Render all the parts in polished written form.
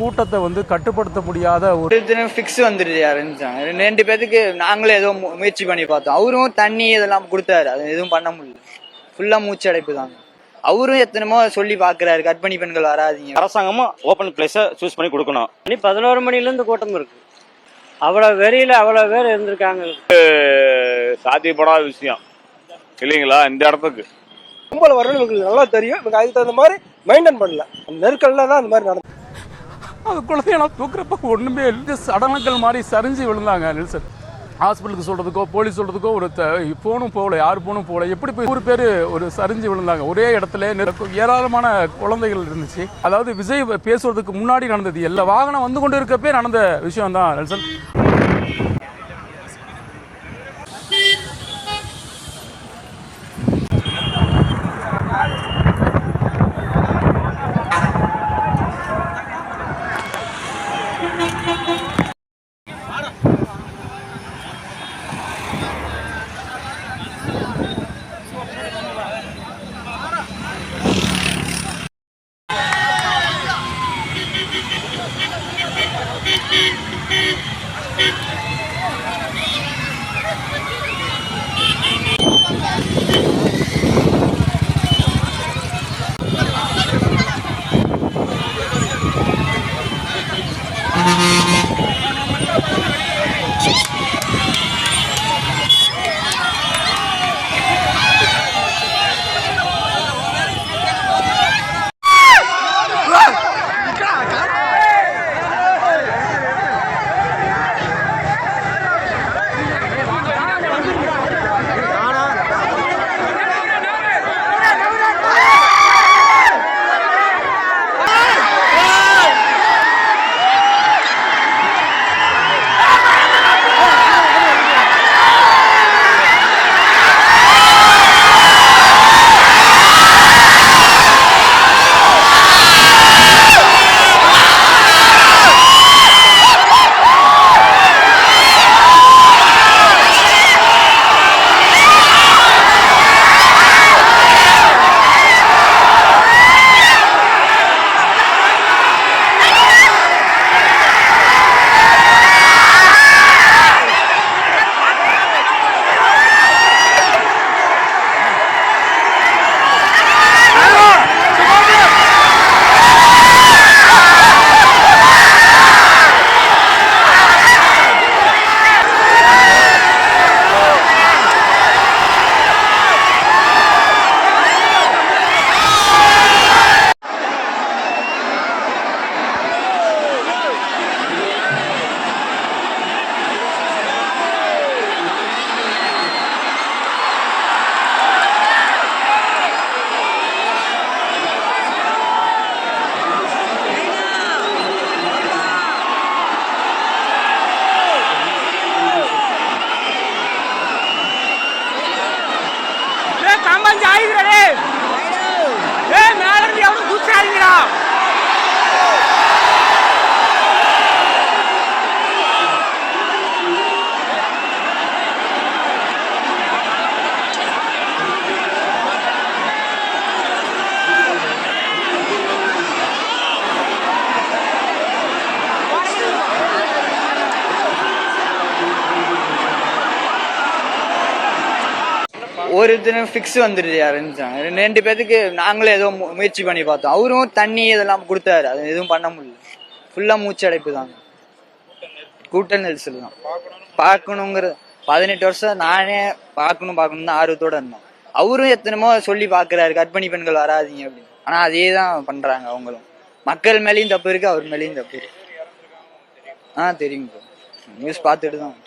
கூட்டத்தை வந்து கட்டுப்படுத்த முடியாத ஒரு ஃபிக்ஸ் வந்துருச்சு. 2 பேருக்கு நாங்களே ஏதோ முயற்சி பண்ணி பார்த்தோம். அவரும் தண்ணி இதெல்லாம் கொடுத்தாரு, அது எதுவும் பண்ண முடியல. ஃபுல்லா மூச்சு அடைப்பு தாங்க. அவரும் எத்தனமோ சொல்லி பாக்குறாரு, கர்ப்பிணி பெண்கள் வராதிங்க. அரசாங்கமும் ஓப்பன் பிளேஸை சூஸ் பண்ணி கொடுக்கணும். 11 மணிலேருந்து கூட்டம் இருக்கு. அவ்வளோ வெறியில் அவ்வளோ பேர் இருந்திருக்காங்க. சாத்தியப்படாத விஷயம் இல்லைங்களா? இந்த இடத்துக்கு கும்பல் வரணும் எங்களுக்கு நல்லா தெரியும். இவங்க அதுக்கு தகுந்த மாதிரி மெயின்டைன் பண்ணல. நெருக்கல்ல தான் அந்த மாதிரி நடந்தது. அது குழந்தையெல்லாம் தூக்குறப்ப ஒன்றுமே இல்லை, சடலங்கள் மாதிரி சரிஞ்சு விழுந்தாங்க. நெல்சன் ஹாஸ்பிட்டலுக்கு சொல்கிறதுக்கோ போலீஸ் சொல்கிறதுக்கோ ஒரு ஃபோனும் போகல, யார் ஃபோனும் போகல. எப்படி போய் 100 பேர் ஒரு சரிஞ்சு விழுந்தாங்க ஒரே இடத்துல. ஏராளமான குழந்தைகள் இருந்துச்சு. அதாவது விஜய் பேசுறதுக்கு முன்னாடி நடந்தது, எல்லா வாகனம் வந்து கொண்டு இருக்கப்பே நடந்த விஷயம் தான் நெல்சன். ஒரு ஃபிக்ஸ் வந்துருச்சு. 2 பேருக்கு நாங்களே ஏதோ முயற்சி பண்ணி பார்த்தோம். அவரும் தண்ணி இதெல்லாம் கொடுத்தாரு, அது எதுவும் பண்ண முடியல. ஃபுல்லா மூச்சு அடைப்பு தாங்க. கூட்ட நெரிசல் தான். பார்க்கணுங்கிற 18 வருஷம் நானே பார்க்கணும் தான் ஆர்வத்தோட இருந்தோம். அவரும் எத்தனமோ சொல்லி பாக்குறாரு, கர்ப்பிணி பெண்கள் வராதிங்க அப்படின்னு. ஆனா அதே தான் பண்றாங்க அவங்களும். மக்கள் மேலேயும் தப்பு இருக்கு, அவர் மேலேயும் தப்பு இருக்கு. தெரியும் ப்ரோ, நியூஸ் பார்த்துட்டு தான்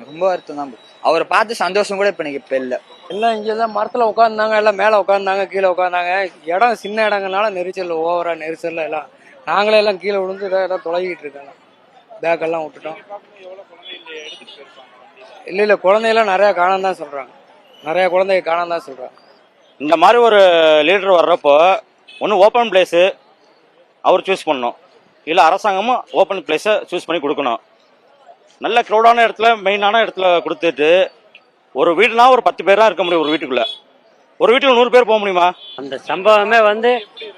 ரொம்ப வருத்தம் தான். அவரை பார்த்து சந்தோஷம் கூட இப்ப இல்லை. எல்லாம் இங்கே தான் மரத்தில் உட்காந்துருந்தாங்க, எல்லாம் மேலே உட்காந்துருந்தாங்க, கீழே உட்காந்தாங்க. இடம் சின்ன இடங்கள்னால நெரிசல் ஓவரா நெரிசல்ல எல்லாம் நாங்களே எல்லாம் கீழே விழுந்து எல்லாம் தொலைகிட்டு இருக்காங்க. பேக்கெல்லாம் விட்டுட்டோம். இல்லை குழந்தையெல்லாம் நிறையா காணாம தான் சொல்கிறாங்க. நிறையா குழந்தைய காணாம தான் சொல்கிறாங்க. இந்த மாதிரி ஒரு லீடர் வர்றப்போ ஒன்று ஓப்பன் பிளேஸு அவர் சூஸ் பண்ணணும், இல்லை அரசாங்கமும் ஓப்பன் பிளேஸை சூஸ் பண்ணி கொடுக்கணும். நல்ல க்ரௌடான இடத்துல, மெயினான இடத்துல கொடுத்துட்டு, ஒரு வீடுனா ஒரு 10 பேர் தான் இருக்க முடியும் ஒரு வீட்டுக்குள்ள. ஒரு வீட்டுக்கு 100 பேர் போக முடியுமா? அந்த சம்பவமே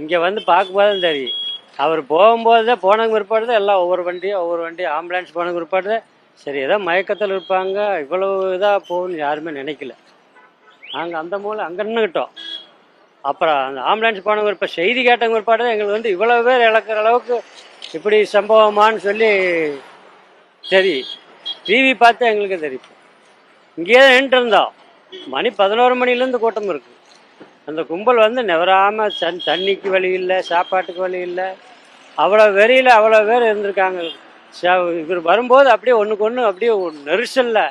இங்கே பார்க்கும்போது தெரியும். அவர் போகும்போது தான் போனவங்க பிற்பாடு தான் எல்லாம் ஒவ்வொரு வண்டி ஆம்புலன்ஸ் போனவங்க பிற்பாடு தான் சரி ஏதோ மயக்கத்தில் இருப்பாங்க இவ்வளவு இதாக போகும்னு யாருமே நினைக்கல. நாங்கள் அந்த மூலை அங்கே நின்றுக்கிட்டோம். அப்புறம் அந்த ஆம்புலன்ஸ் போனவங்க இப்போ செய்தி கேட்டவங்க பிற்பாடு தான் எங்களுக்கு வந்து இவ்வளவு பேர் இழக்கிற அளவுக்கு இப்படி சம்பவமானு சொல்லி சரி டிவி பார்த்து எங்களுக்கு தெரியும். இங்கேயே தான் நின்று இருந்தோம். மணி 11 மணிலேருந்து கூட்டம் இருக்குது. அந்த கும்பல் வந்து நெவராமல் தண்ணிக்கு வழி இல்லை, சாப்பாட்டுக்கு வழி இல்லை, அவ்வளோ வெறியில் அவ்வளோ பேர் இருந்திருக்காங்க. இவர் வரும்போது அப்படியே ஒன்றுக்கு ஒன்று அப்படியே நெரிசலில்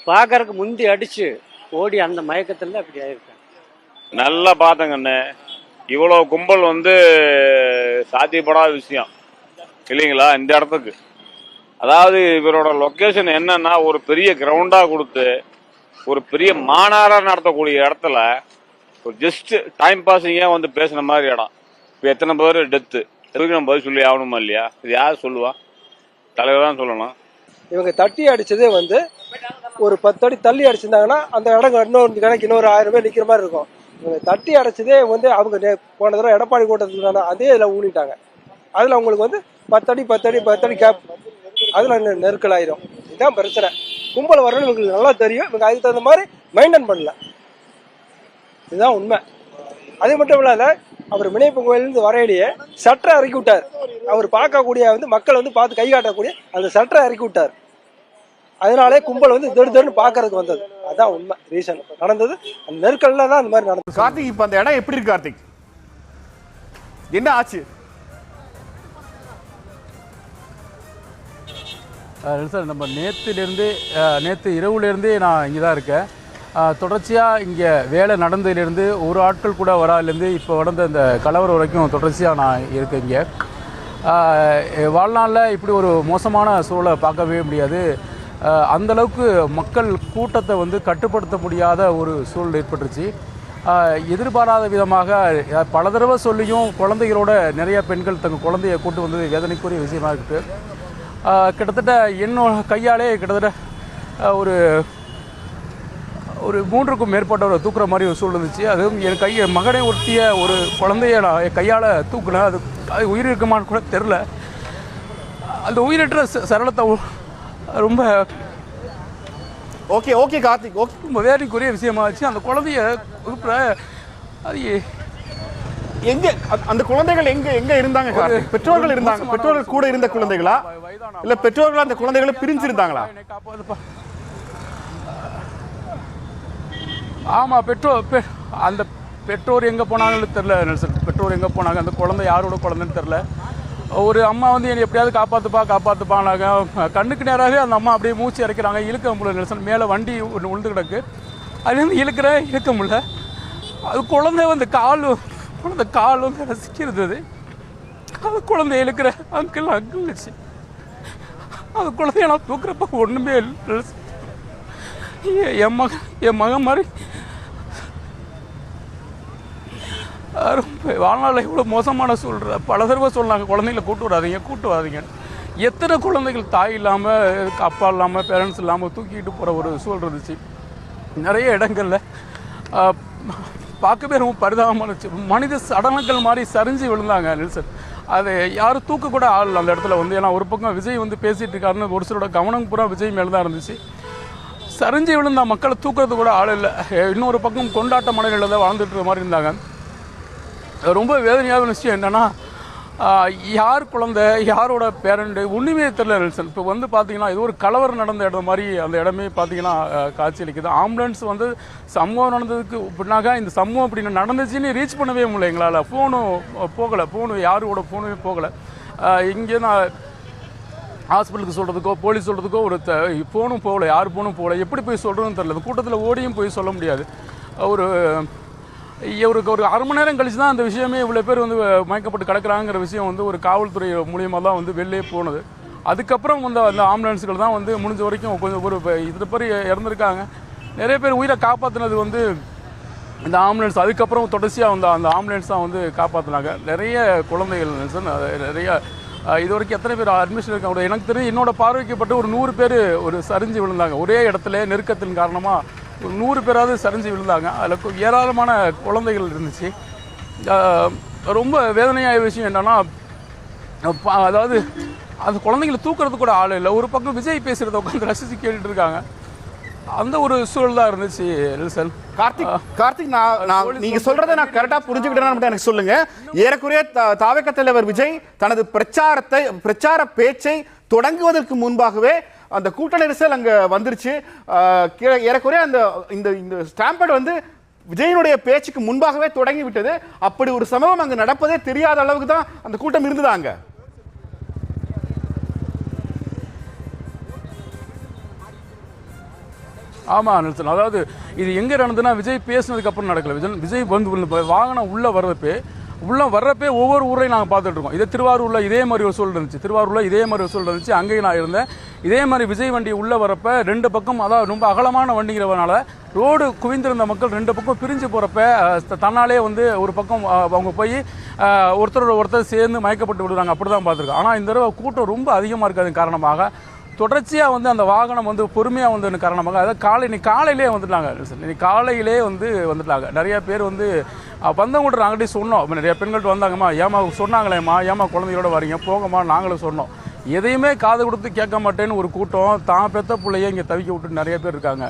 பார்க்கறதுக்கு முந்தி அடித்து ஓடி அந்த மயக்கத்தில் அப்படி ஆயிருக்காங்க. நல்லா பார்த்தங்கண்ணே, இவ்வளோ கும்பல் வந்து சாத்தியப்படாத விஷயம் இல்லைங்களா இந்த இடத்துக்கு. அதாவது இவரோட லொக்கேஷன் என்னன்னா ஒரு பெரிய கிரவுண்டாக கொடுத்து ஒரு பெரிய மாநாடாக நடத்தக்கூடிய இடத்துல ஒரு ஜஸ்ட் டைம் பாஸிங்கே வந்து பேசுன மாதிரி இடம். இப்போ எத்தனை பேர் டெத்து எதுக்கு நம்ம பதில் சொல்லி ஆகணுமா இல்லையா? இது யார் சொல்லுவா? தலைவர் தான் சொல்லணும். இவங்க தட்டி அடிச்சதே வந்து ஒரு 10 அடி தள்ளி அடிச்சிருந்தாங்கன்னா அந்த இடம் இன்னொரு கணக்கு இன்னொரு 1000 பேர் நிற்கிற மாதிரி இருக்கும். இவங்க தட்டி அடைச்சதே வந்து அவங்க போன தடவை எடப்பாடி கூட்டத்துக்கு அதே இதில் ஊனிட்டாங்க. அதில் அவங்களுக்கு வந்து 10 அடி கேப், அதில் நெருக்கல் ஆயிரும். இதுதான் பிரச்சனை. கும்பல் வரணும் இவங்களுக்கு நல்லா தெரியும். இவங்க அதுக்கு தகுந்த மாதிரி மெயின்டைன் பண்ணல. இதுதான் உண்மை. அது மட்டும் இல்லாத அவர் மினைப்பு கோயிலிருந்து வரையிலேயே சட்டரை இறக்கி விட்டார். அவர் பார்க்கக்கூடிய வந்து மக்கள் வந்து பார்த்து கை காட்டக்கூடிய அந்த சட்டரை இறக்கி விட்டார். அதனாலே கும்பல் வந்து திடுன்னு பார்க்கறதுக்கு வந்தது. அதான் உண்மை ரீசன் நடந்தது. அந்த நெருக்கல்ல தான் அந்த மாதிரி நடந்தது. கார்த்திக், இப்ப அந்த இடம் எப்படி இருக்கு கார்த்திக்? என்ன ஆச்சு சார்? நம்ம நேற்று இரவுலேருந்தே நான் இங்கே தான் இருக்கேன். தொடர்ச்சியாக இங்கே வேலை நடந்ததுலேருந்து ஒரு ஆட்கள் கூட வராதுலேருந்து இப்போ நடந்த இந்த கலவரம் வரைக்கும் தொடர்ச்சியாக நான் இருக்கேன் இங்கே. வாழ்நாளில் இப்படி ஒரு மோசமான சூழலை பார்க்கவே முடியாது. அந்தளவுக்கு மக்கள் கூட்டத்தை வந்து கட்டுப்படுத்த முடியாத ஒரு சூழல் ஏற்பட்டுருச்சு. எதிர்பாராத விதமாக பல தடவை சொல்லியும் குழந்தைகளோட நிறைய பெண்கள் தங்கள் குழந்தைய கூட்டு வந்தது வேதனைக்குரிய விஷயமா இருக்குது. கிட்டத்தட்ட என்னோட கையாலே கிட்டத்தட்ட ஒரு 3க்கும் மேற்பட்டவரை தூக்குற மாதிரி ஒரு சூழல் இருந்துச்சு. அதுவும் என் மகனை ஒட்டிய ஒரு குழந்தைய நான் என் கையால் தூக்குனேன். அது உயிர் இருக்குமான்னு கூட தெரில. அந்த உயிரற்ற சரளத்தை ரொம்ப ஓகே கார்த்திக், ரொம்ப வேதனைக்குரிய விஷயமாச்சு. அந்த குழந்தைய அது எங்க அந்த குழந்தைகள் எங்க இருந்தாங்க கார்த்திக்? பெற்றோர்கள் இருந்தாங்க. பெற்றோர்கள் கூட இருந்த குழந்தைகளா இல்ல பெற்றோர்கள் அந்த குழந்தைகளை பிரிஞ்சிருந்தாங்களா? ஆமாம், அந்த பெற்றோர் எங்கே போனாங்கன்னு தெரில நெல்சன். பெற்றோர் எங்கே போனாங்க, அந்த குழந்தை யாரோட குழந்தைன்னு தெரில. ஒரு அம்மா வந்து என்னை எப்படியாவது காப்பாற்றுப்பானாங்க. கண்ணுக்கு நேராகவே அந்த அம்மா அப்படியே மூச்சு இறக்கிறாங்க. இழுக்க முடியல நெல்சன். மேலே வண்டி ஒன்று விழுந்து கிடக்கு. அதுலேருந்து இழுக்க முடியல. அது குழந்தை வந்து கால் வந்து ரசிக்கிறது. அது குழந்தை இழுக்கிற அங்கிள் வச்சு அது குழந்தைய நான் தூக்குறப்ப ஒன்றுமே இல்லை. என் மகன் மாதிரி ரொம்ப வாழ்நாளில் இவ்வளோ மோசமான சூழ்நிலை. பல தடவை சொன்னாங்க குழந்தைங்களை கூட்டு வராதீங்க. எத்தனை குழந்தைகள் தாய் இல்லாமல் அப்பா இல்லாமல் பேரண்ட்ஸ் இல்லாமல் தூக்கிட்டு போகிற ஒரு சூழல் இருந்துச்சு. நிறைய இடங்களில் பார்க்கவே ரொம்ப பரிதாபமான மனித சடலங்கள் மாதிரி சரிஞ்சு விழுந்தாங்க நெல்சன். அது யாரும் தூக்க கூட ஆள் அந்த இடத்துல வந்து. ஏன்னா ஒரு பக்கம் விஜய் வந்து பேசிகிட்டு இருக்காருன்னு ஒரு சிலரோட கவனம் பூரா விஜய் மேலே தான் இருந்துச்சு. சரிஞ்சு விழுந்தா மக்களை தூக்குறது கூட ஆள் இல்லை. இன்னொரு பக்கம் கொண்டாட்ட மனநிலையில் தான் வாழ்ந்துட்டு மாதிரி இருந்தாங்க. ரொம்ப வேதனையான விஷயம் என்னென்னா யார் குழந்தை யாரோட பேரண்ட்டு ஒன்றுமே தெரியல நெல்சன். இப்போ வந்து பார்த்தீங்கன்னா இது ஒரு கலவரம் நடந்த இடம் மாதிரி அந்த இடமே பார்த்தீங்கன்னா காட்சியளிக்குது. ஆம்புலன்ஸ் வந்து சம்பவம் நடந்ததுக்கு பின்னாக இந்த சம்பவம் அப்படி நடந்துச்சுன்னு ரீச் பண்ணவே முடியல எங்களால். ஃபோனு யாரோட ஃபோனுமே போகலை. இங்கே நான் ஹாஸ்பிட்டலுக்கு சொல்கிறதுக்கோ போலீஸ் சொல்கிறதுக்கோ ஒரு ஃபோனும் போகலை. யார் ஃபோனும் போகலை. எப்படி போய் சொல்கிறதுன்னு தெரியல. கூட்டத்தில் ஓடியும் போய் சொல்ல முடியாது. இவருக்கு ஒரு 1/2 மணி நேரம் கழிச்சு தான் அந்த விஷயமே இவ்வளோ பேர் வந்து மயக்கப்பட்டு கிடக்கிறாங்கிற விஷயம் வந்து ஒரு காவல்துறை மூலியமாக தான் வந்து வெளிலே போனது. அதுக்கப்புறம் வந்து அந்த ஆம்புலன்ஸுகள் தான் வந்து முடிஞ்ச வரைக்கும் கொஞ்சம் ஒரு இது பேர் இறந்துருக்காங்க. நிறைய பேர் உயிரை காப்பாற்றினது வந்து இந்த ஆம்புலன்ஸ். அதுக்கப்புறம் தொடர்ச்சியாக வந்து அந்த ஆம்புலன்ஸ் தான் வந்து காப்பாற்றினாங்க. நிறைய குழந்தைகள் நிறைய இது வரைக்கும் எத்தனை பேர் அட்மிஷன் இருக்காங்க எனக்கு தெரியும். என்னோட பார்வைக்கப்பட்டு ஒரு 100 பேர் ஒரு சரிஞ்சு விழுந்தாங்க. ஒரே இடத்துல நெருக்கத்தின் காரணமாக ஒரு 100 பேராவது சரிஞ்சு விழுந்தாங்க. அதில் ஏராளமான குழந்தைகள் இருந்துச்சு. ரொம்ப வேதனையான விஷயம் என்னென்னா அதாவது அந்த குழந்தைங்களை தூக்குறது கூட ஆள் இல்லை. ஒரு பக்கம் விஜய் பேசுகிறத உட்காந்து ரசித்து கேட்டுட்டு இருக்காங்க. அந்த ஒரு சூழல் தான் இருந்துச்சு நெல்சன். கார்த்திக், நான் நீங்க சொல்றதை நான் கரெக்டா புரிஞ்சுக்கிட்டேன்னு மட்டும் எனக்கு சொல்லுங்க. ஏறக்குறைய தாவேக தலைவர் விஜய் தனது பிரச்சார பேச்சை தொடங்குவதற்கு முன்பாகவே அந்த கூட்ட நெரிசல் அங்க வந்துருச்சு. ஏறக்குறைய அந்த இந்த ஸ்டாம்பேட் வந்து விஜயனுடைய பேச்சுக்கு முன்பாகவே தொடங்கி விட்டது. அப்படி ஒரு சம்பவம் அங்க நடப்பதே தெரியாத அளவுக்கு தான் அந்த கூட்டம் இருந்ததாங்க. ஆமாம் நெல்சன், அதாவது இது எங்கே நடந்ததுன்னா விஜய் பேசினதுக்கு அப்புறம் நடக்கல. விஜய் வந்து வாகனம் உள்ளே வர்றப்பே ஒவ்வொரு ஊரையும் நாங்கள் பார்த்துட்டு இருக்கோம். இதே திருவாரூரில் இதே மாதிரி ஒரு சூழல் இருந்துச்சு. அங்கேயும் நான் இருந்தேன். இதே மாதிரி விஜய் வண்டி உள்ளே வரப்ப 2 பக்கம், அதாவது ரொம்ப அகலமான வண்டிங்கிறதுனால ரோடு குவிந்திருந்த மக்கள் 2 பக்கம் பிரிஞ்சு போகிறப்ப தன்னாலே வந்து ஒரு பக்கம் அவங்க போய் ஒருத்தர் சேர்ந்து மயக்கப்பட்டு விடுறாங்க. அப்படி தான் பார்த்துருக்கோம். ஆனால் இந்த தடவை கூட்டம் ரொம்ப அதிகமாக இருக்கிறது காரணமாக தொடர்ச்சியாக வந்து அந்த வாகனம் வந்து பொறுமையாக வந்தது காரணமாக, அதாவது இன்னைக்கு காலையிலே வந்துட்டாங்க. இன்னைக்கு காலையிலே வந்துட்டாங்க. நிறைய பேர் வந்து வந்தவங்கள்ட்ட நாங்கள்கிட்ட சொன்னோம். நிறைய பெண்கள்ட்ட வந்தாங்கம்மா, ஏமா சொன்னாங்களேம்மா, ஏமா குழந்தையோட வரீங்க, போங்கம்மா, நாங்களும் சொன்னோம். எதையுமே காது கொடுத்து கேட்க மாட்டேன்னு ஒரு கூட்டம் தான் பெத்த பிள்ளைய இங்கே தவிக்க விட்டு நிறைய பேர் இருக்காங்க.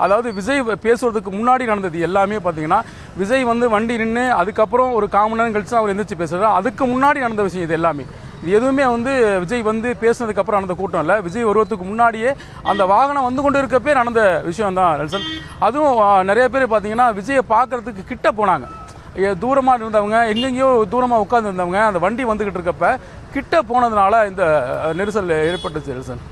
அதாவது விஜய் பேசுறதுக்கு முன்னாடி நடந்தது எல்லாமே பார்த்தீங்கன்னா, விஜய் வந்து வண்டி நின்று அதுக்கப்புறம் ஒரு 1/4 மணி நேரம் கழிச்சு அவர் எந்திரிச்சு பேசுகிறார். அதுக்கு முன்னாடி நடந்த விஷயம் இது எல்லாமே. இது எதுவுமே வந்து விஜய் வந்து பேசுனதுக்கு அப்புறம் நடந்த கூட்டம் இல்லை. விஜய் வருவதுக்கு முன்னாடியே அந்த வாகனம் வந்து கொண்டு இருக்கப்பே நடந்த விஷயம் தான் நெல்சன். அதுவும் நிறைய பேர் பார்த்தீங்கன்னா விஜயை பார்க்கறதுக்கு கிட்ட போனாங்க. தூரமாக இருந்தவங்க, எங்கெங்கேயோ தூரமாக உட்கார்ந்து இருந்தவங்க அந்த வண்டி வந்துக்கிட்டு இருக்கப்ப கிட்ட போனதுனால இந்த நெரிசல் ஏற்பட்டுச்சு நெல்சன்.